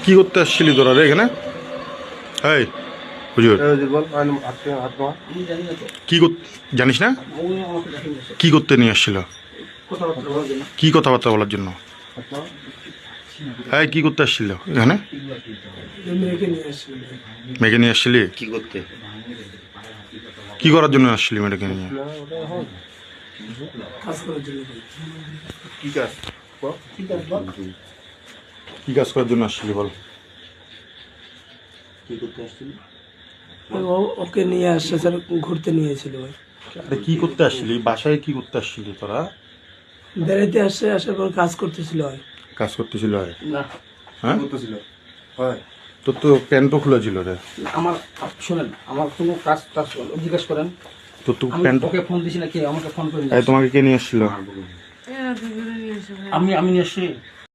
কি করতে আসছিলি তোরা রে এখানে? এই হুজুর, কি জানিস না? কি করতে নিয়ে আসছিল? কি কথাবার্তা বলার জন্য? হ্যাঁ, কি করতে আসছিল এখানে? মেয়েকে নিয়ে আসছিলি? কি করতে? কি করার জন্য আসছিলি মেয়েটাকে নিয়ে? কি কাজ? কি কাজ করার জন্য আসছিলি বল? কি করতে আসছিলি? ওকে নিয়ে আসছে স্যার, ঘুরতে নিয়েছিল ভাই। আরে কি করতে আসছিলি? বাসায় কি করতে আসছিলি তোরা? বেড়াইতে আসছে, আসার পর কাজ করতেছিল ভাই। কাজ করতেছিল? না, হ্যাঁ, করতেছিল। হয় তোর তো প্যান্ট তো খোলা ছিল রে। আমার শোনেন, আমার কোনো কাজ টাজ জিজ্ঞেস করেন। তোর তো আমি প্যান্ট। ওকে ফোন দিছি না, কে আমাকে ফোন করে তোমাকে কে নিয়ে আসছিল? আমি নিয়ে আসছি।